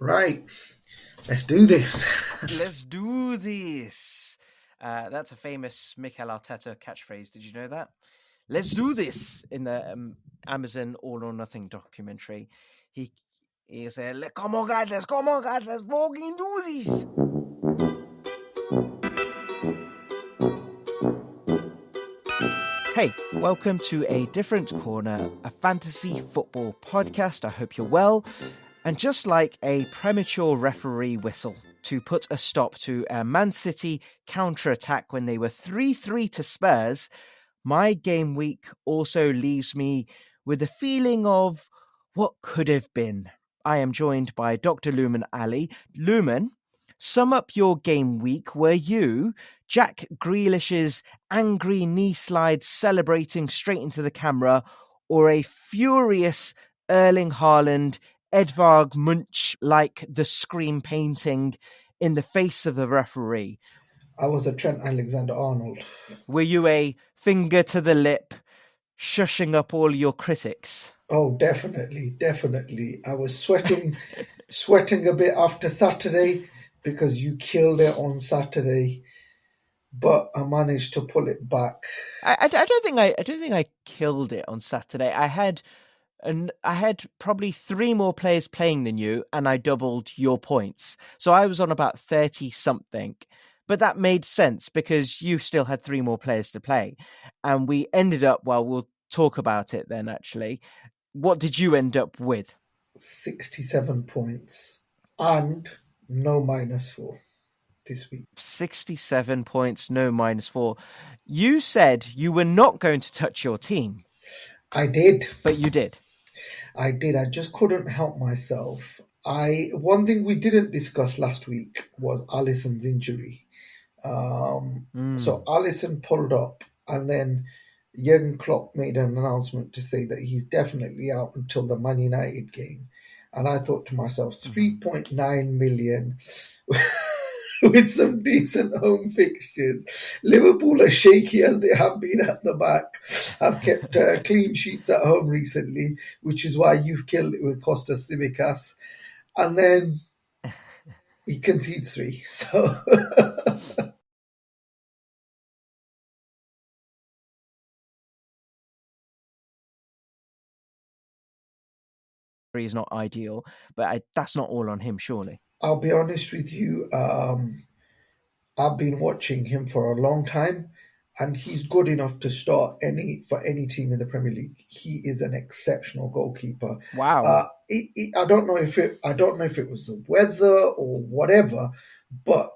Right, let's do this. Let's do this. That's a famous Mikel Arteta catchphrase. Did you know that? Let's do this in the Amazon All or Nothing documentary. He said, "Come on, guys, let's fucking do this." Hey, welcome to A Different Corner, a fantasy football podcast. I hope you're well. And just like a premature referee whistle to put a stop to a Man City counter-attack when they were 3-3 to Spurs, my game week also leaves me with a feeling of what could have been. I am joined by Dr. Luman Ali. Luman, sum up your game week. Were you Jack Grealish's angry knee slide celebrating straight into the camera, or a furious Erling Haaland Edvard Munch like the scream painting in the face of the referee? I was a Trent Alexander-Arnold. Were you a finger to the lip, shushing up all your critics? Oh, definitely. I was sweating a bit after Saturday because you killed it on Saturday, but I managed to pull it back. I don't think I killed it on Saturday. I had probably 3 more players playing than you, and I doubled your points. So I was on about 30 something. But that made sense because you still had 3 more players to play. And we ended up, well, we'll talk about it then actually. What did you end up with? 67 points and no -4 this week. 67 points, no -4. You said you were not going to touch your team. I did. But you did. I did. I just couldn't help myself. One thing we didn't discuss last week was Alisson's injury. So Alisson pulled up, and then Jurgen Klopp made an announcement to say that he's definitely out until the Man United game. And I thought to myself, 3.9 million with some decent home fixtures. Liverpool, as shaky as they have been at the back, have kept clean sheets at home recently, which is why you've killed it with Costas Tsimikas. And then he concedes 3. So is not ideal, but that's not all on him, surely. I'll be honest with you. I've been watching him for a long time, and he's good enough to start for any team in the Premier League. He is an exceptional goalkeeper. Wow. I don't know if it was the weather or whatever, but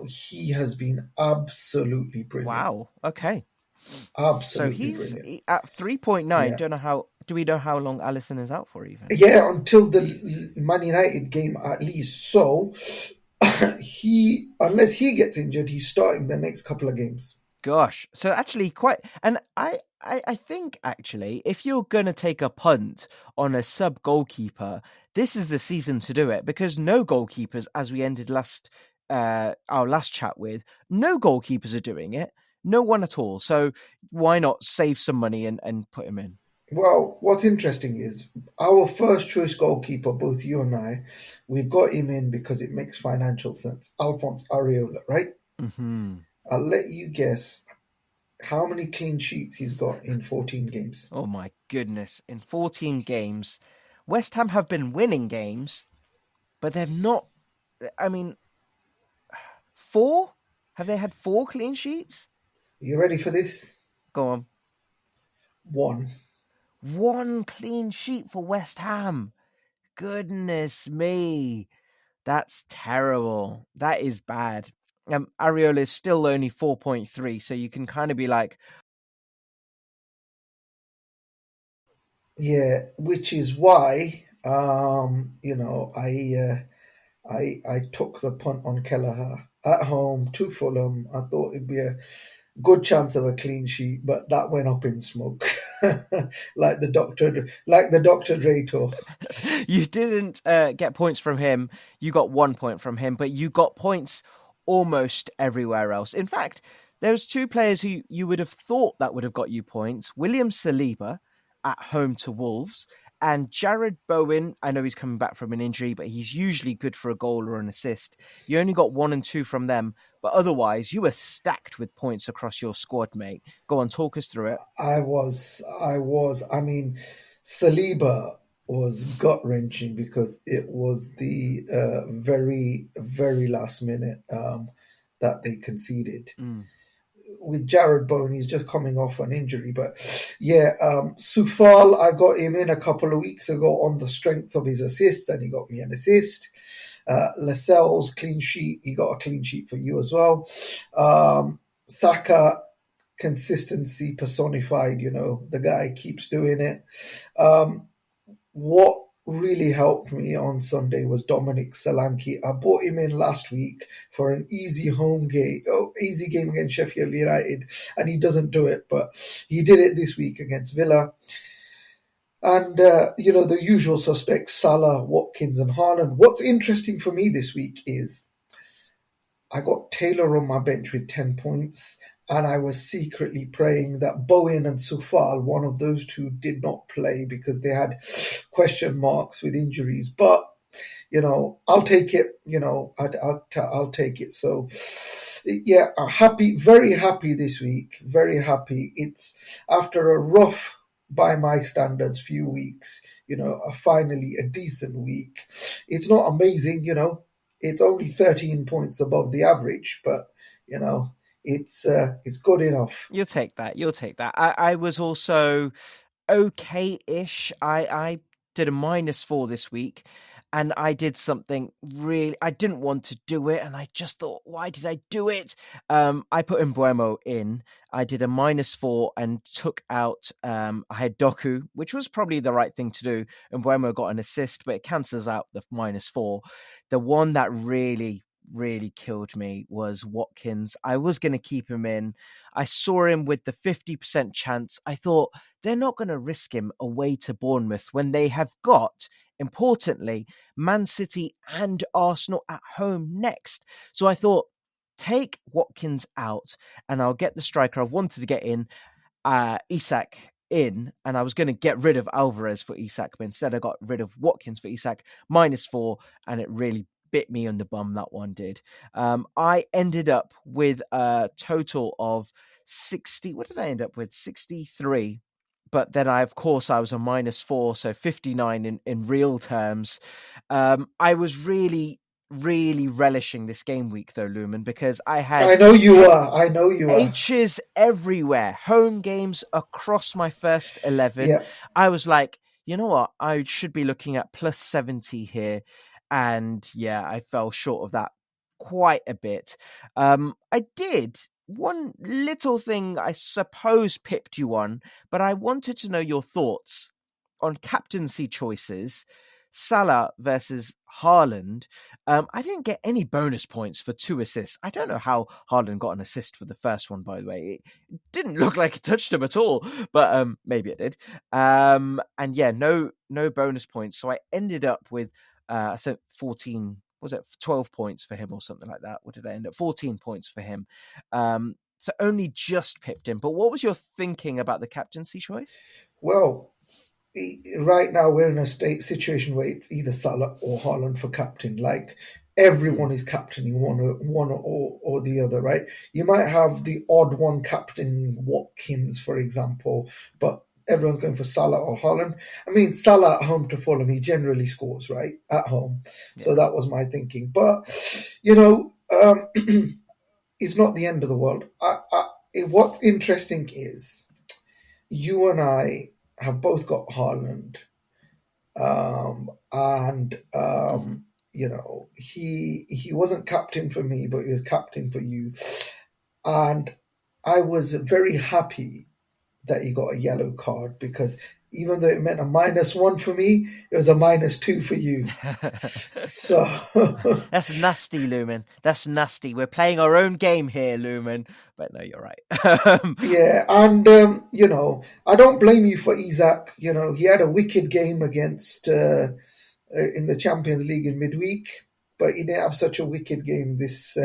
he has been absolutely brilliant. Wow. Okay. Absolutely so brilliant. At 3.9. Yeah. Do we know how long Alisson is out for even? Yeah, until the Man United game at least. So unless he gets injured, he's starting the next couple of games. Gosh. So actually and I think actually if you're going to take a punt on a sub goalkeeper, this is the season to do it, because no goalkeepers, as we ended our last chat with, no goalkeepers are doing it. No one at all. So why not save some money and put him in? Well, what's interesting is our first choice goalkeeper, both you and I, we've got him in because it makes financial sense. Alphonse Areola, right? Mm-hmm. I'll let you guess how many clean sheets he's got in 14 games. Oh my goodness. In 14 games, West Ham have been winning games, but they've not, 4? Have they had 4 clean sheets? You ready for this? Go on. 1. 1 clean sheet for West Ham. Goodness me. That's terrible. That is bad. Areola is still only 4.3, so you can kind of be like... Yeah, which is why, I took the punt on Kelleher at home to Fulham. I thought it'd be a good chance of a clean sheet, but that went up in smoke, like the Dr. Dre tour. You didn't get points from him. You got 1 point from him, but you got points almost everywhere else. In fact, there's 2 players who you would have thought that would have got you points. William Saliba at home to Wolves, And Jared Bowen, I know he's coming back from an injury, but he's usually good for a goal or an assist. You only got 1 and 2 from them, but otherwise you were stacked with points across your squad, mate. Go on, talk us through it. I mean, Saliba was gut wrenching because it was the very, very last minute that they conceded. Mm. With Jared Bowen, he's just coming off an injury. But yeah, Sufal, I got him in a couple of weeks ago on the strength of his assists, and he got me an assist. Lascelles, clean sheet, he got a clean sheet for you as well. Saka, consistency personified, the guy keeps doing it. What really helped me on Sunday was Dominic Solanke. I bought him in last week for an easy game against Sheffield United, and he doesn't do it, but he did it this week against Villa. And, the usual suspects, Salah, Watkins, and Haaland. What's interesting for me this week is I got Taylor on my bench with 10 points, and I was secretly praying that Bowen and Sufal, one of those two, did not play because they had question marks with injuries. But, I'll take it. I'll take it. So, yeah, happy, very happy this week. Very happy. It's after a rough, by my standards, few weeks, finally a decent week. It's not amazing, it's only 13 points above the average, but it's good enough. You'll take that. I was also okay-ish. I did a -4 this week, and I did something really, I didn't want to do it, and I just thought, why did I do it? I put Mbeumo in. I did a -4 and took out, I had Doku, which was probably the right thing to do. Mbeumo got an assist, but it cancels out the -4. The one that really killed me was Watkins. I was going to keep him in. I saw him with the 50% chance. I thought they're not going to risk him away to Bournemouth when they have got, importantly, Man City and Arsenal at home next. So I thought, take Watkins out and I'll get the striker I wanted to get in, Isak, in, and I was going to get rid of Alvarez for Isak, but instead I got rid of Watkins for Isak, -4, and it really bit me on the bum, that one did. I ended up with a total of 60. What did I end up with? 63. But then I was a -4, so 59 in real terms. I was really relishing this game week though, Luman, because I had I know you are. H's everywhere, home games across my first 11. Yeah. I was like, you know what? I should be looking at +70 here. And yeah, I fell short of that quite a bit. I did one little thing I suppose pipped you on, but I wanted to know your thoughts on captaincy choices. Salah versus Haaland. I didn't get any bonus points for 2 assists. I don't know how Haaland got an assist for the first one, by the way. It didn't look like it touched him at all, but maybe it did. And yeah, no bonus points. So I ended up with I said 14, was it 12 points for him or something like that? What did I end up? 14 points for him. So only just pipped him. But what was your thinking about the captaincy choice? Well, right now we're in a situation where it's either Salah or Haaland for captain. Like everyone is captaining one or the other, right? You might have the odd one captaining Watkins, for example, but everyone's going for Salah or Haaland. I mean, Salah at home to Fulham, he generally scores, right? At home. Yeah. So that was my thinking. But, it's not the end of the world. What's interesting is you and I have both got Haaland. He wasn't captain for me, but he was captain for you. And I was very happy that he got a yellow card, because even though it meant a -1 for me, it was a -2 for you. So that's nasty, Luman. That's nasty. We're playing our own game here, Luman. But no, you're right. Yeah, and I don't blame you for Isak. He had a wicked game against in the Champions League in midweek. but he didn't have such a wicked game this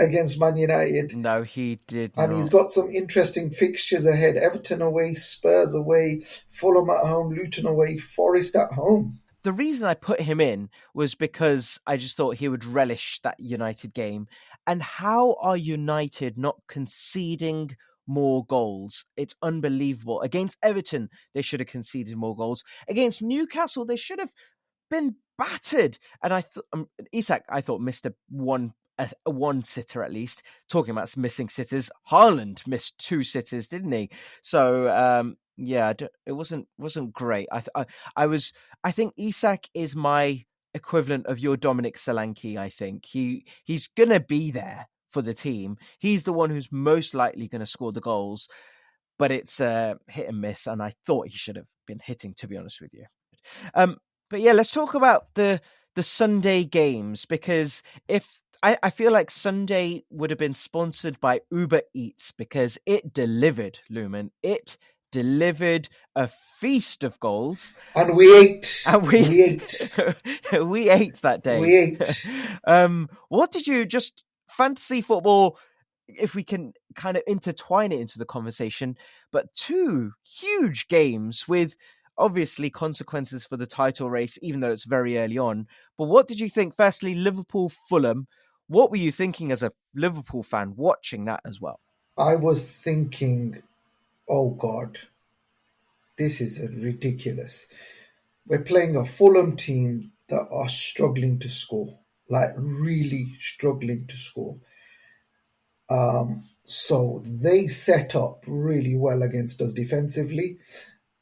against Man United. No, he did And he's not. got some interesting fixtures ahead: Everton away, Spurs away, Fulham at home, Luton away, Forest at home. The reason I put him in was because I just thought he would relish that United game. And how are United not conceding more goals? It's unbelievable. Against Everton, they should have conceded more goals. Against Newcastle, they should have been battered. And I thought Isak, I thought missed a one sitter at least. Talking about missing sitters, Haaland missed 2 sitters, didn't he? So yeah, it wasn't great. I think Isak is my equivalent of your Dominic Solanke. I think he's gonna be there for the team. He's the one who's most likely going to score the goals, but it's hit and miss. And I thought he should have been hitting, to be honest with you. But yeah, let's talk about the Sunday games, because if I feel like Sunday would have been sponsored by Uber Eats, because it delivered, Luman. It delivered a feast of goals. And we ate. And we ate. we ate that day. We ate. What did you just fantasy football, if we can kind of intertwine it into the conversation, but 2 huge games with obviously consequences for the title race, even though it's very early on. But what did you think? Firstly, Liverpool, Fulham. What were you thinking as a Liverpool fan watching that as well? I was thinking, oh God, this is ridiculous. We're playing a Fulham team that are struggling to score, like really struggling to score. So they set up really well against us defensively.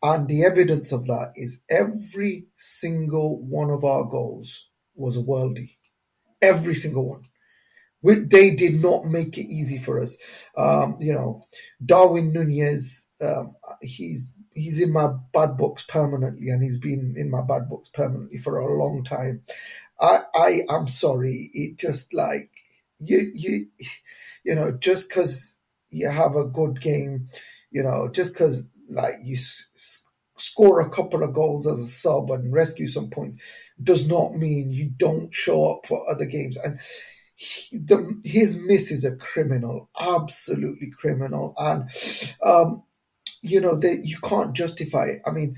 And the evidence of that is every single one of our goals was a worldie. Every single one. They did not make it easy for us. Darwin Nunez, he's in my bad books permanently, and he's been in my bad books permanently for a long time. I am sorry. It just like you just because you have a good game, just because like you score a couple of goals as a sub and rescue some points does not mean you don't show up for other games. And his misses are criminal, absolutely criminal. And you can't justify it. I mean,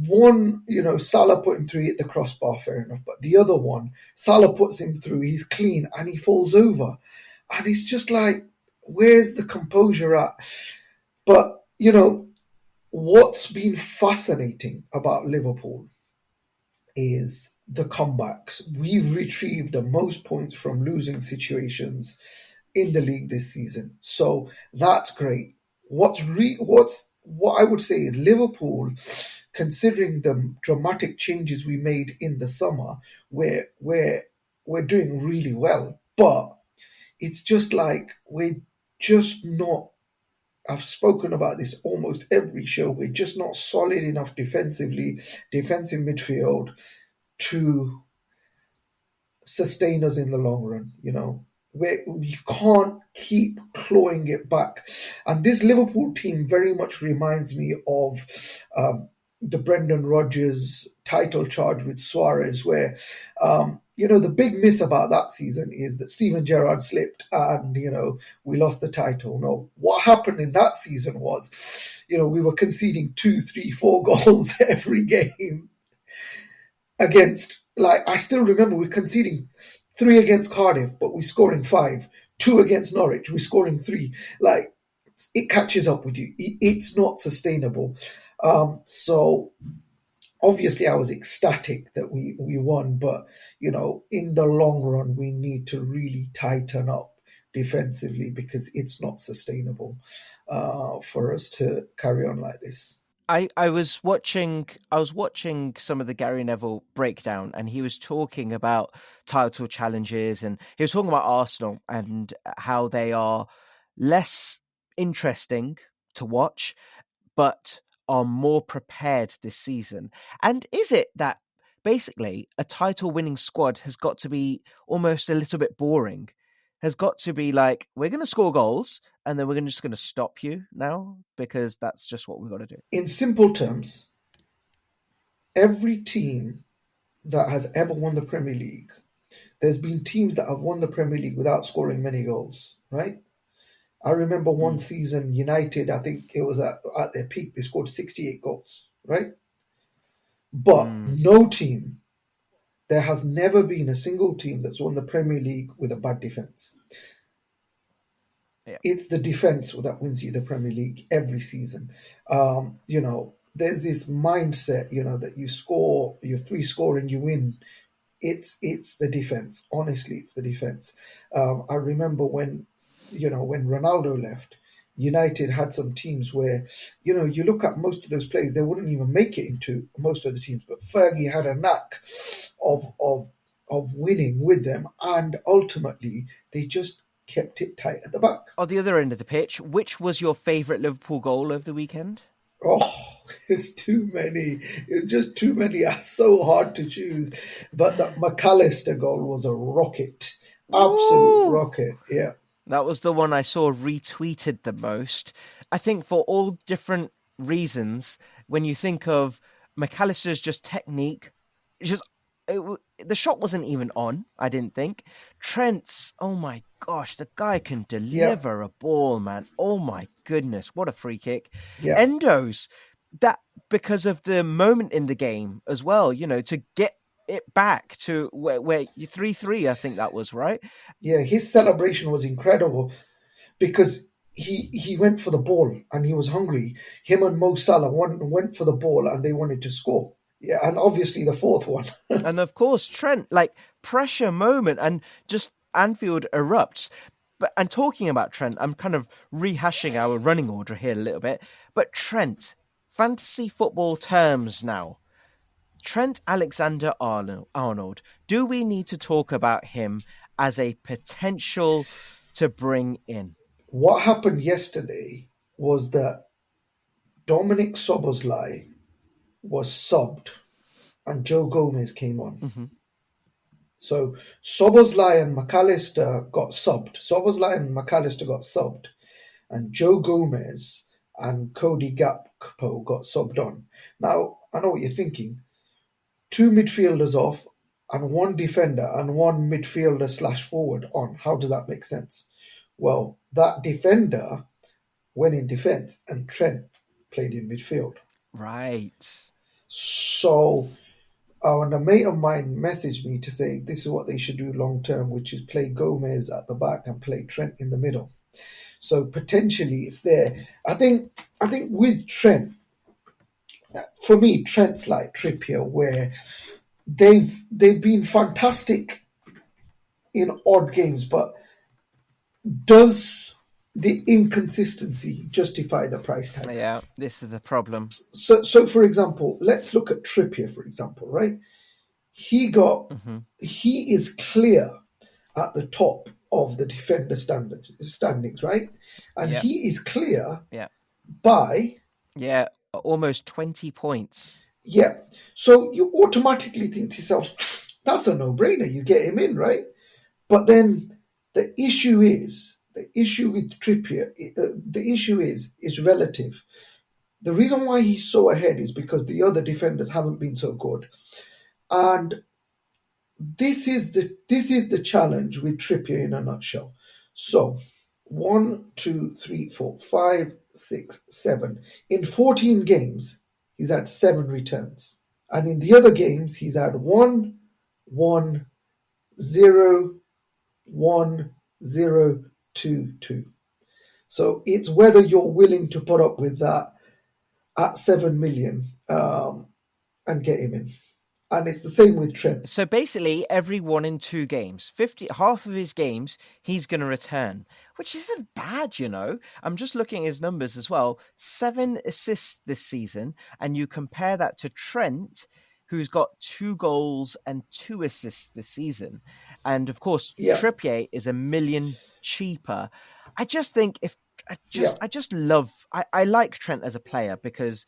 one, Salah put him through, hit the crossbar, fair enough. But the other one, Salah puts him through, he's clean, and he falls over. And it's just like, where's the composure at? But, what's been fascinating about Liverpool is the comebacks. We've retrieved the most points from losing situations in the league this season. So that's great. What I would say is Liverpool, considering the dramatic changes we made in the summer, we're doing really well. But it's just like we're just not. I've spoken about this almost every show. We're just not solid enough defensively, defensive midfield, to sustain us in the long run. Where you can't keep clawing it back. And this Liverpool team very much reminds me of the Brendan Rodgers title charge with Suarez, where the big myth about that season is that Steven Gerrard slipped and we lost the title. No, what happened in that season was we were conceding 2, 3, 4 goals every game against, like, I still remember we're conceding 3 against Cardiff, but we're scoring 5. 2 against Norwich, we're scoring 3. Like, it catches up with you. It's not sustainable. So obviously I was ecstatic that we won, but in the long run we need to really tighten up defensively, because it's not sustainable for us to carry on like this. I was watching some of the Gary Neville breakdown, and he was talking about title challenges, and he was talking about Arsenal and how they are less interesting to watch, but are more prepared this season. And is it that basically a title winning squad has got to be almost a little bit boring? Has got to be like, we're going to score goals and then we're just going to stop you now, because that's just what we've got to do. In simple terms, every team that has ever won the Premier League There's been teams that have won the Premier League without scoring many goals, right? I remember one season, United, I think it was at their peak, they scored 68 goals, right? But no team, there has never been a single team that's won the Premier League with a bad defence. Yeah. It's the defence that wins you the Premier League every season. There's this mindset, that you score, you're free scoring, you win. It's the defense. Honestly, it's the defense. I remember when Ronaldo left, United had some teams where, you look at most of those players, they wouldn't even make it into most of the teams. But Fergie had a knack of winning with them, and ultimately they just kept it tight at the back. On the other end of the pitch, which was your favourite Liverpool goal over the weekend? Oh, it's too many. It's just too many. It's so hard to choose. But that McAllister goal was a rocket. Absolute rocket. Yeah. That was the one I saw retweeted the most. I think for all different reasons, when you think of McAllister's just technique, the shot wasn't even on, I didn't think. Trent's, oh my gosh, the guy can deliver a ball, man. Oh my goodness, what a free kick. Yeah. Endo's, that because of the moment in the game as well, to get it back to where you 3-3, I think that was, right? Yeah, his celebration was incredible because he went for the ball and he was hungry. Him and Mo Salah went for the ball and they wanted to score. Yeah, and obviously the fourth one. And of course, Trent, like pressure moment, and just Anfield erupts. And talking about Trent, I'm kind of rehashing our running order here a little bit. But Trent, fantasy football terms now. Trent Alexander-Arnold. Do we need to talk about him as a potential to bring in? What happened yesterday was that Dominic Szoboszlai was subbed and Joe Gomez came on. Mm-hmm. So Szoboszlai and McAllister got subbed. Szoboszlai and McAllister got subbed. And Joe Gomez and Cody Gakpo got subbed on. Now, I know what you're thinking. 2 midfielders off and 1 defender and 1 midfielder / forward on. How does that make sense? Well, that defender went in defence and Trent played in midfield. Right. So, and a mate of mine messaged me to say this is what they should do long term, which is play Gomez at the back and play Trent in the middle. So potentially it's there. I think with Trent, for me, Trent's like Trippier, where they've been fantastic in odd games, but does the inconsistency justify the price tag? Yeah, this is the problem. So for example, let's look at Trippier, for example, right? He is clear at the top of the defender standings, right? And he is clear by almost 20 points. Yeah. So you automatically think to yourself, that's a no-brainer. You get him in, right? But then the issue with Trippier, the issue is relative. The reason why he's so ahead is because the other defenders haven't been so good. And this is the challenge with Trippier in a nutshell. So 1, 2, 3, 4, 5, 6, 7. In 14 games, he's had 7 returns. And in the other games, he's had 1, 1, 0, 1, 0, 2, 2. So it's whether you're willing to put up with that at 7 million and get him in. And it's the same with Trent. So basically, every 1 in 2 games, half of his games, he's going to return, which isn't bad, I'm just looking at his numbers as well. 7 assists this season, and you compare that to Trent, who's got 2 goals and 2 assists this season. And of course, Trippier is $1 million cheaper. I just think I like Trent as a player because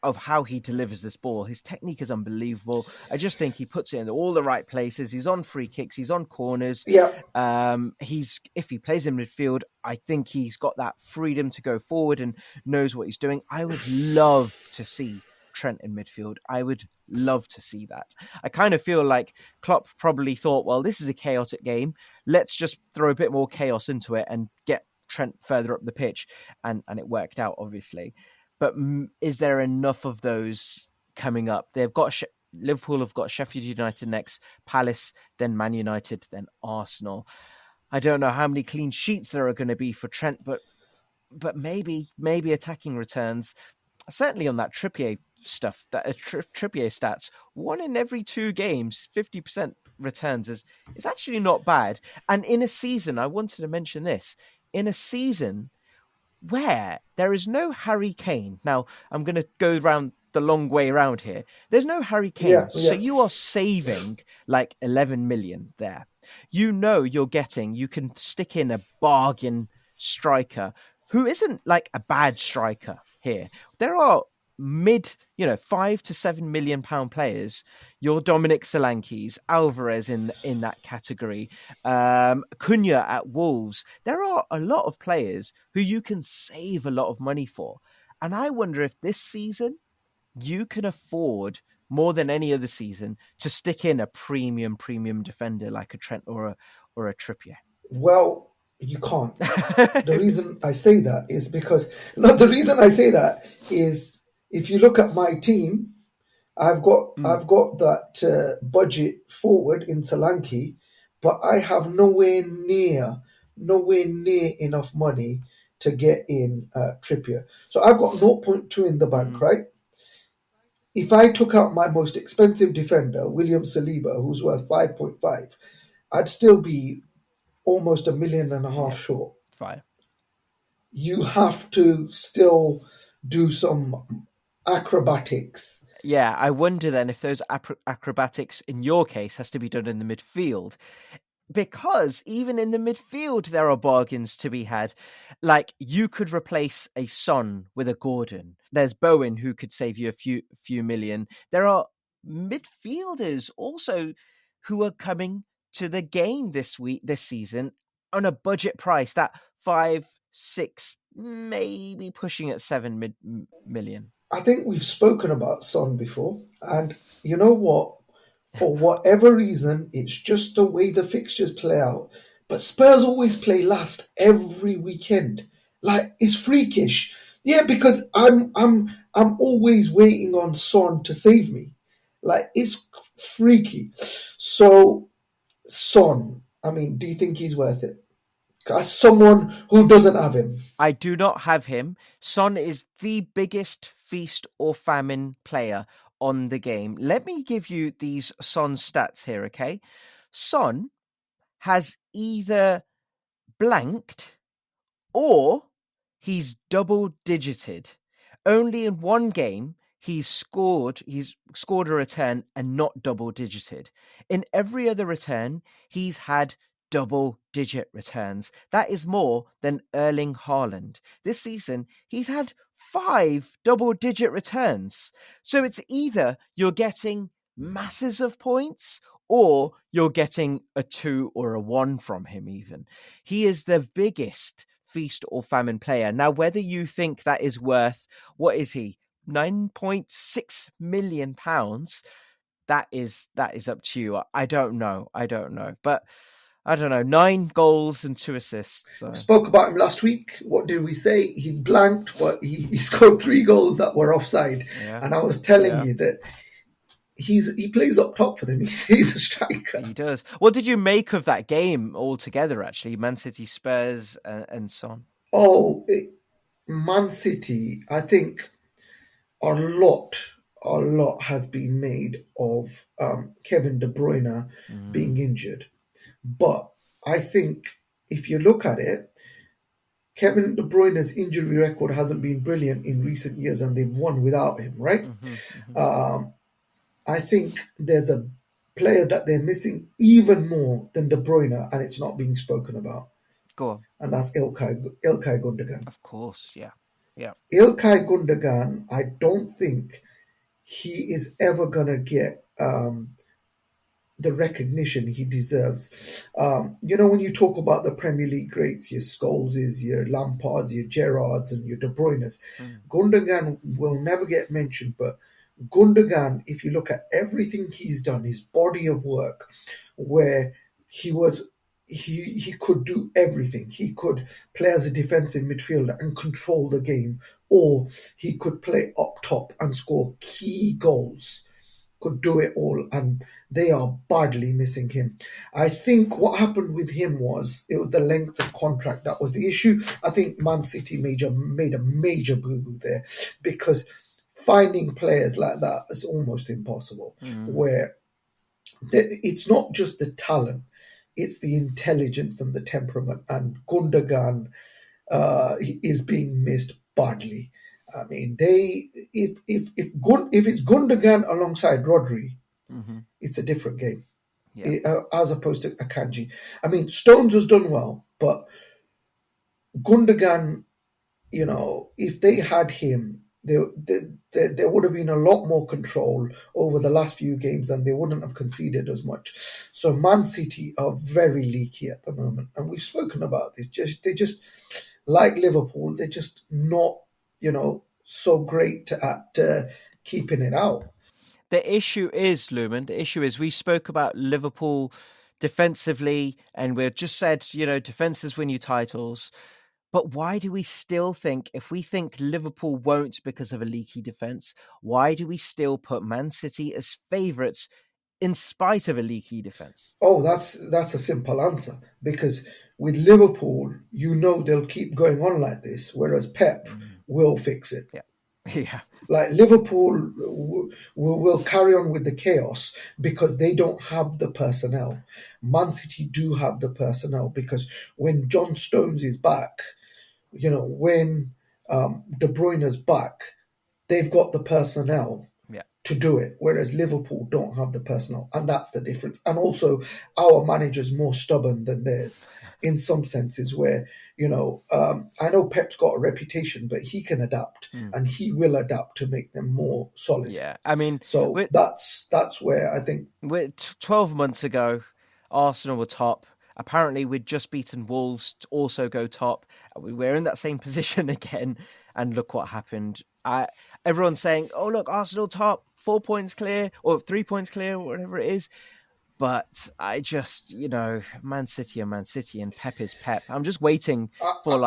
of how he delivers this ball. His technique is unbelievable. I just think he puts it in all the right places. He's on free kicks. He's on corners. Yeah. If he plays in midfield, I think he's got that freedom to go forward and knows what he's doing. I would love to see Trent in midfield. I would love to see that. I kind of feel like Klopp probably thought, well, this is a chaotic game. Let's just throw a bit more chaos into it and get Trent further up the pitch. And it worked out, obviously. But is there enough of those coming up? They've got Liverpool have got Sheffield United next, Palace, then Man United, then Arsenal. I don't know how many clean sheets there are going to be for Trent, but maybe attacking returns. Certainly on that Trippier stuff, that Trippier stats, 1 in every 2 games, 50% returns is actually not bad. And in a season, I wanted to mention this, in a season where there is no Harry Kane. Now, I'm going to go around the long way around here. There's no Harry Kane. So you are saving like 11 million there. You know you can stick in a bargain striker who isn't like a bad striker here. There are mid, £5 to £7 million players. Your Dominic Solankis, Alvarez in that category, Cunha at Wolves. There are a lot of players who you can save a lot of money for. And I wonder if this season you can afford more than any other season to stick in a premium defender like a Trent or a Trippier. Well, you can't. The reason I say that is because if you look at my team, I've got that budget forward in Solanke, but I have nowhere near enough money to get in Trippier. So I've got 0.2 in the bank, right? If I took out my most expensive defender, William Saliba, who's worth 5.5, I'd still be almost $1.5 million short. Fine. You have to still do some acrobatics. Yeah, I wonder then if those acrobatics in your case has to be done in the midfield. Because even in the midfield, there are bargains to be had. Like, you could replace a Son with a Gordon. There's Bowen who could save you a few million. There are midfielders also who are coming to the game this season on a budget price, that 5, 6, maybe pushing at 7 million. I think we've spoken about Son before, and you know what? For whatever reason, it's just the way the fixtures play out. But Spurs always play last every weekend. Like, it's freakish. Yeah, because I'm always waiting on Son to save me. Like, it's freaky. So, Son, I mean, do you think he's worth it? As someone who doesn't have him. I do not have him. Son is the biggest feast or famine player on the game. Let me give you these Son stats here, okay? Son has either blanked or he's double digited. Only in one game he's scored a return and not double digited. In every other return, he's had double-digit returns. That is more than Erling Haaland. This season, he's had 5 double-digit returns. So it's either you're getting masses of points or you're getting a 2 or a 1 from him even. He is the biggest feast or famine player. Now, whether you think that is worth, what is he, £9.6 million? That is up to you. I don't know. But I don't know, 9 goals and 2 assists. So. We spoke about him last week. What did we say? He blanked, but he scored 3 goals that were offside. Yeah. And I was telling you that he plays up top for them. He's a striker. He does. What did you make of that game altogether, actually? Man City, Spurs, and Son? Man City, I think a lot has been made of Kevin De Bruyne being injured. But I think if you look at it, Kevin De Bruyne's injury record hasn't been brilliant in recent years, and they've won without him, right? I think there's a player that they're missing even more than De Bruyne, and it's not being spoken about. Go on. And that's Ilkay Gundogan. Of course, yeah. Ilkay Gundogan, I don't think he is ever going to get the recognition he deserves. When you talk about the Premier League greats, your Scholeses, your Lampards, your Gerrards, and your De Bruynes, Gundogan will never get mentioned. But Gundogan, if you look at everything he's done, his body of work, where he was he could do everything. He could play as a defensive midfielder and control the game, or he could play up top and score key goals. Could do it all, and they are badly missing him. I think what happened with him was it was the length of contract that was the issue. I think Man City made a major boo boo there, because finding players like that is almost impossible. Where it's not just the talent, it's the intelligence and the temperament. And Gundogan is being missed badly. I mean, if it's Gundogan alongside Rodri, it's a different game, as opposed to Akanji. I mean, Stones has done well, but Gundogan, if they had him, there would have been a lot more control over the last few games, and they wouldn't have conceded as much. So Man City are very leaky at the moment, and we've spoken about this. They just like Liverpool, they're just not, so great at keeping it out. The issue is, Luman, we spoke about Liverpool defensively, and we've just said, defenses win you titles. But why do we still think, if we think Liverpool won't because of a leaky defence, why do we still put Man City as favourites in spite of a leaky defence? Oh, that's a simple answer. Because with Liverpool, they'll keep going on like this, whereas Pep will fix it. Yeah. Like Liverpool will carry on with the chaos because they don't have the personnel. Man City do have the personnel, because when John Stones is back, when De Bruyne is back, they've got the personnel to do it, whereas Liverpool don't have the personnel, and that's the difference. And also, our manager's more stubborn than theirs in some senses, where, I know Pep's got a reputation, but he can adapt, and he will adapt to make them more solid. Yeah, I mean... So that's where I think... 12 months ago, Arsenal were top. Apparently, we'd just beaten Wolves to also go top. We're in that same position again, and look what happened. Everyone's saying, oh, look, Arsenal top, 4 points clear, or 3 points clear, or whatever it is. But I just, Man City and Man City, and Pep is Pep. I'm just waiting for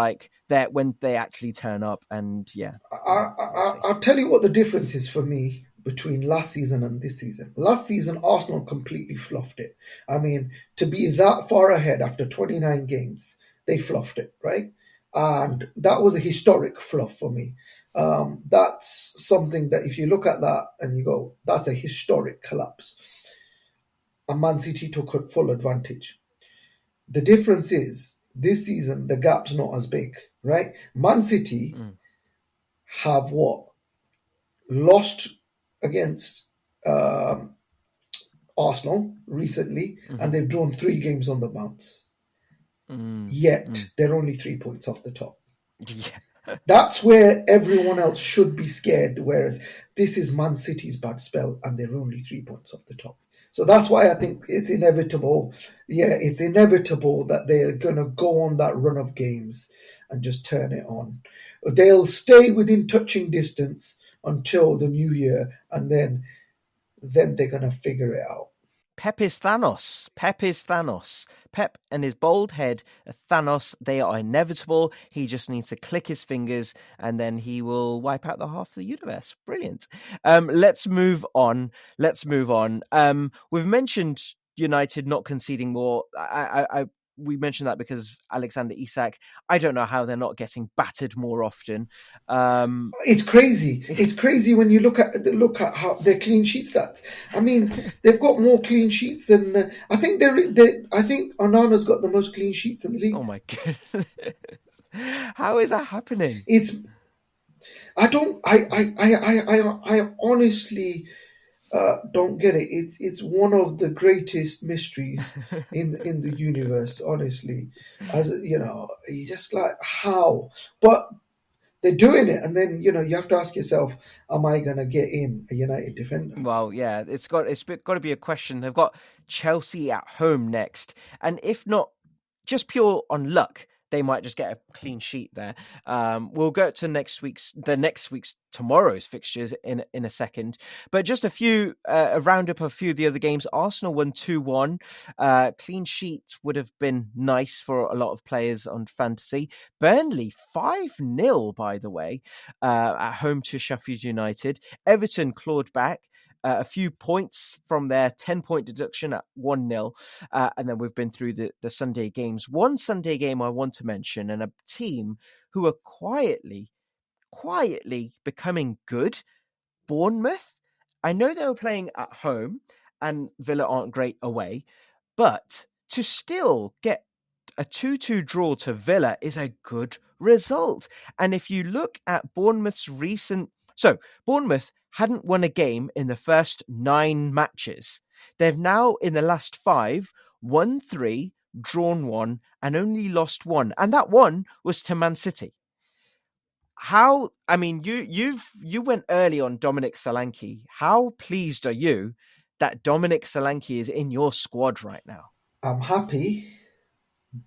that when they actually turn up, and I'll tell you what the difference is for me between last season and this season. Last season, Arsenal completely fluffed it. I mean, to be that far ahead after 29 games, they fluffed it, right? And that was a historic fluff for me. That's something that if you look at that and you go, that's a historic collapse. And Man City took full advantage. The difference is, this season, the gap's not as big, right? Man City have lost against Arsenal recently, and they've drawn 3 games on the bounce. Yet, they're only 3 points off the top. Yeah. That's where everyone else should be scared, whereas this is Man City's bad spell, and they're only 3 points off the top. So that's why I think it's inevitable. Yeah, it's inevitable that they're going to go on that run of games and just turn it on. They'll stay within touching distance until the new year, and then they're going to figure it out. Pep is Thanos. Pep and his bald head are Thanos. They are inevitable. He just needs to click his fingers, and then he will wipe out the half of the universe. Brilliant. Let's move on. We've mentioned United not conceding more. We mentioned that because Alexander Isak. I don't know how they're not getting battered more often. It's crazy. It's crazy when you look at how their clean sheet stats. I mean, they've got more clean sheets than I think. I think Onana's got the most clean sheets in the league. Oh my goodness! How is that happening? I honestly don't get it. It's one of the greatest mysteries in the universe. Honestly, as you just like how, but they're doing it, and then you have to ask yourself, am I going to get in a United defender? Well, yeah, it's got to be a question. They've got Chelsea at home next, and if not, just pure on luck, they might just get a clean sheet there. We'll go to tomorrow's fixtures in a second, but just a roundup of a few of the other games. Arsenal won 2-1. Clean sheet would have been nice for a lot of players on fantasy. Burnley 5-0, by the way, at home to Sheffield United. Everton clawed back a few points from their 10-point deduction at 1-0. And then we've been through the Sunday games. One Sunday game I want to mention, and a team who are quietly becoming good, Bournemouth. I know they were playing at home and Villa aren't great away, but to still get a 2-2 draw to Villa is a good result. And if you look at Bournemouth's Bournemouth hadn't won a game in the first 9 matches. They've now, in the last 5, won 3, drawn 1, and only lost 1. And that one was to Man City. You went early on Dominic Solanke. How pleased are you that Dominic Solanke is in your squad right now? I'm happy,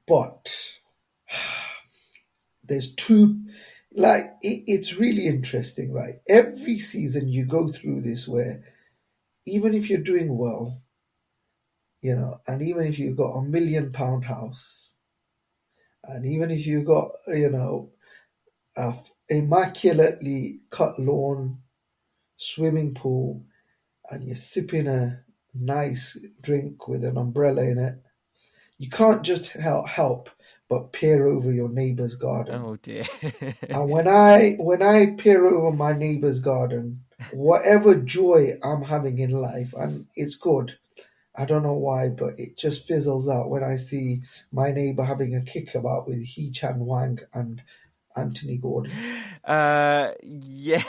but there's two, it's really interesting, right? Every season you go through this where even if you're doing well, and even if you've got £1 million house, and even if you've got, a immaculately cut lawn, swimming pool, and you're sipping a nice drink with an umbrella in it, you can't just help but peer over your neighbour's garden. Oh dear. And when I peer over my neighbour's garden, whatever joy I'm having in life, and it's good, I don't know why, but it just fizzles out when I see my neighbour having a kickabout with Hee Chan Wang and Anthony Gordon. Yeah.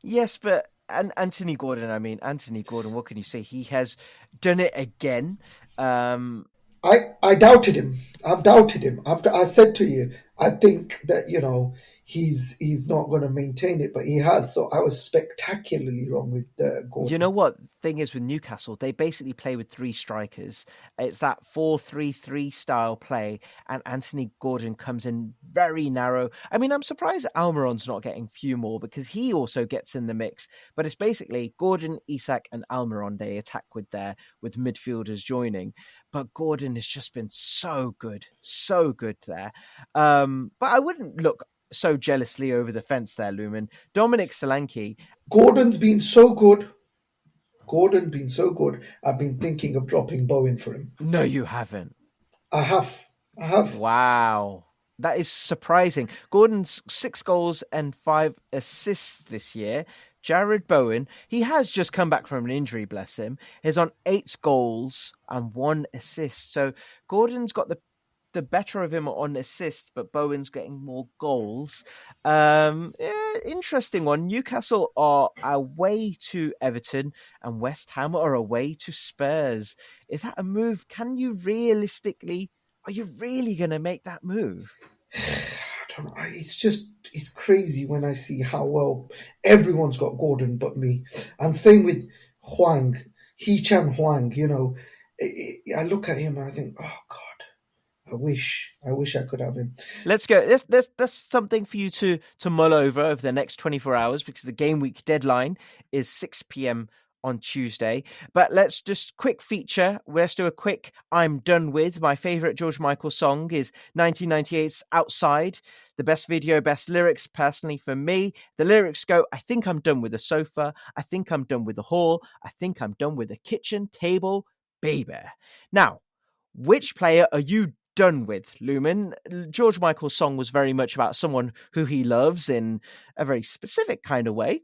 Yes, but Anthony Gordon, what can you say? He has done it again. I doubted him. I've doubted him. I said to you, I think that, he's not going to maintain it, but he has. So I was spectacularly wrong with Gordon. You know what thing is with Newcastle? They basically play with 3 strikers. It's that 4-3-3 style play, and Anthony Gordon comes in very narrow. I mean, I'm surprised Almiron's not getting few more because he also gets in the mix. But it's basically Gordon, Isak, and Almiron they attack with midfielders joining. But Gordon has just been so good there. But I wouldn't look so jealously over the fence there, Luman. Dominic Solanke. Gordon's been so good. I've been thinking of dropping Bowen for him. No, you haven't. I have. Wow. That is surprising. Gordon's 6 goals and 5 assists this year. Jared Bowen, he has just come back from an injury, bless him. He's on 8 goals and 1 assist. So Gordon's got the better of him on assists, but Bowen's getting more goals. Interesting one. Newcastle are away to Everton and West Ham are away to Spurs. Is that a move? Are you really going to make that move? I don't know. It's crazy when I see how well everyone's got Gordon but me. And same with Hwang, Hee Chan Hwang, I look at him and I think, oh God, I wish I could have him. Let's go. That's something for you to mull over the next 24 hours because the game week deadline is 6 p.m. on Tuesday. But let's just quick feature. Let's do a quick I'm done with. My favorite George Michael song is 1998's Outside. The best video, best lyrics personally for me. The lyrics go, I think I'm done with the sofa. I think I'm done with the hall. I think I'm done with the kitchen table, baby. Now, which player are you done with, Luman? George Michael's song was very much about someone who he loves in a very specific kind of way.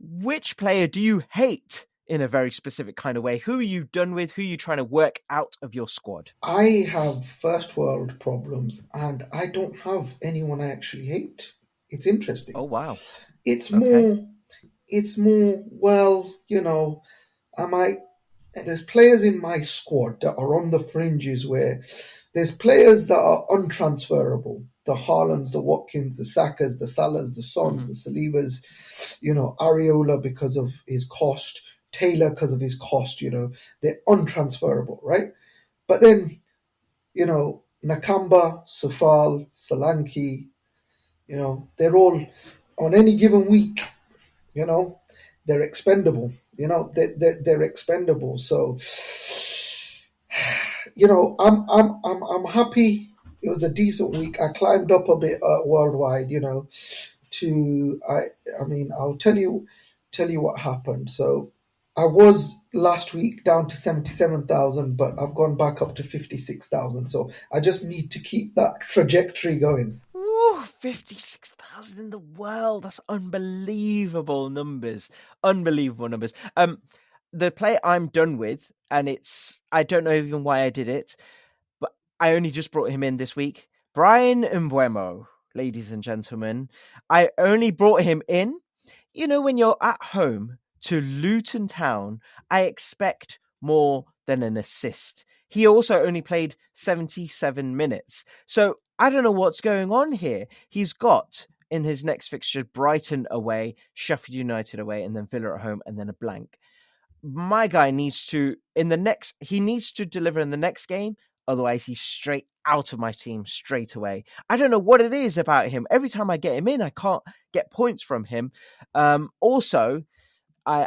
Which player do you hate in a very specific kind of way? Who are you done with? Who are you trying to work out of your squad? I have first world problems and I don't have anyone I actually hate. It's interesting. Oh, wow. It's more, well, there's players in my squad that are on the fringes where there's players that are untransferable. The Haalands, the Watkins, the Sakas, the Salahs, the Sons, the Salivas, Areola because of his cost, Taylor because of his cost, they're untransferable, right? But then, Nakamba, Sufal, Solanke, they're all on any given week, they're expendable. They're expendable. So, I'm happy. It was a decent week. I climbed up a bit worldwide, I'll tell you what happened. So I was last week down to 77,000, but I've gone back up to 56,000. So I just need to keep that trajectory going. Ooh, 56,000 in the world. That's unbelievable numbers. Unbelievable numbers. The player I'm done with, and I don't know even why I did it, but I only just brought him in this week. Brian Mbeumo, ladies and gentlemen. I only brought him in. When you're at home to Luton Town, I expect more than an assist. He also only played 77 minutes. So I don't know what's going on here. He's got in his next fixture Brighton away, Sheffield United away, and then Villa at home, and then a blank. My guy needs to deliver in the next game. Otherwise, he's straight out of my team straight away. I don't know what it is about him. Every time I get him in, I can't get points from him. Also, I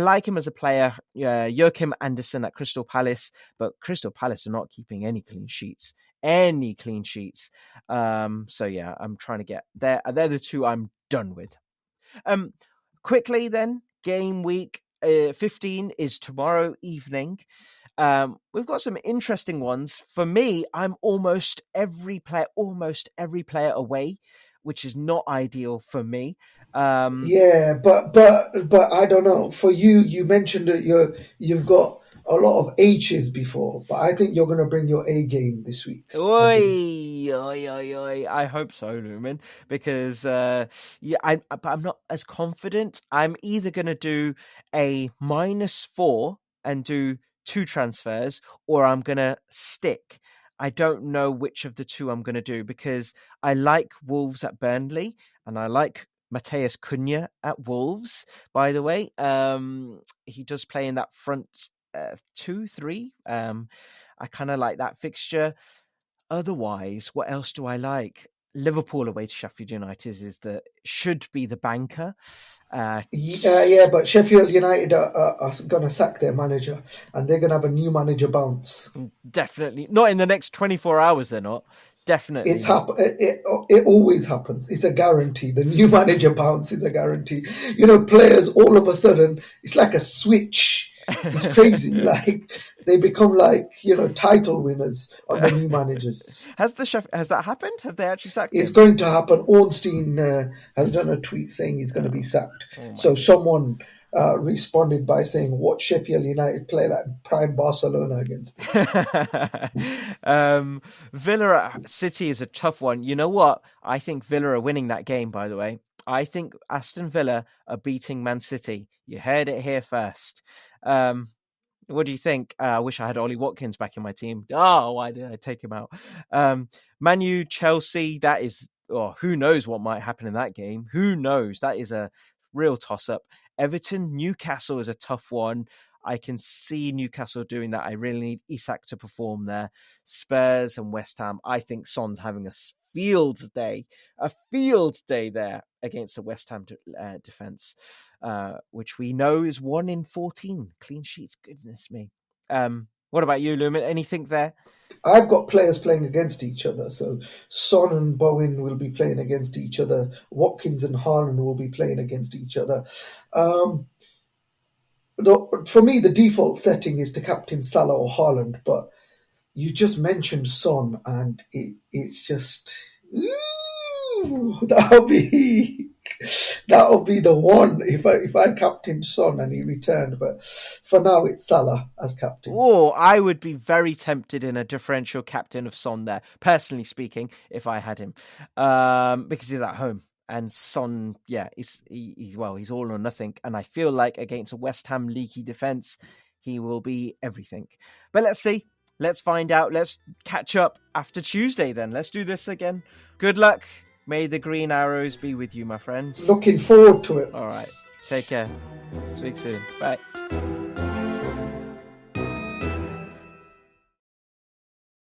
like him as a player. Joachim Andersen at Crystal Palace, but Crystal Palace are not keeping any clean sheets. So yeah, I'm trying to get there. They're the two I'm done with. Quickly then, game week 15 is tomorrow evening. We've got some interesting ones. For me, I'm almost every player away, which is not ideal for me. Yeah, but I don't know. For you mentioned that you've got a lot of H's before, but I think you're going to bring your A game this week. Oi. I hope so, Luman, because I'm not as confident. I'm either going to do a -4 and do 2 transfers, or I'm going to stick. I don't know which of the two I'm going to do, because I like Wolves at Burnley and I like Mateus Cunha at Wolves, by the way. He does play in that front 2-3. I kind of like that fixture. Otherwise, what else do I like? Liverpool away to Sheffield United should be the banker. Yeah, but Sheffield United are going to sack their manager, and they're going to have a new manager bounce. Definitely not in the next 24 hours. They're not. Definitely. It always happens. It's a guarantee. The new manager bounce is a guarantee. Players all of a sudden, it's like a switch. It's crazy. Like they become title winners on the new managers. Has that happened? Have they actually sacked It's him? going to happen. Ornstein has done a tweet saying he's going to be sacked. So someone responded by saying, "What Sheffield United play like prime Barcelona against this?" Villa at City is a tough one. You know what? I think Villa are winning that game, by the way. I think Aston Villa are beating Man City. You heard it here first. What do you think? I wish I had Ollie Watkins back in my team. Oh, why did I take him out? Man U, Chelsea, that is... Oh, who knows what might happen in that game? Who knows? That is a real toss-up. Everton, Newcastle is a tough one. I can see Newcastle doing that. I really need Isak to perform there. Spurs and West Ham. I think Son's having a field day there against the West Ham defense, which we know is 1 in 14 clean sheets. Goodness me. What about you, Luman? Anything there? I've got players playing against each other. So Son and Bowen will be playing against each other. Watkins and Haaland will be playing against each other. For me, the default setting is to captain Salah or Haaland, but you just mentioned Son, and it's just that'll be the one if I captain Son and he returned. But for now, it's Salah as captain. Oh, I would be very tempted in a differential captain of Son there, personally speaking, if I had him, because he's at home. And Son, yeah, he's all or nothing. And I feel like against a West Ham leaky defence, he will be everything. But let's see. Let's find out. Let's catch up after Tuesday then. Let's do this again. Good luck. May the green arrows be with you, my friend. Looking forward to it. All right. Take care. Speak soon. Bye.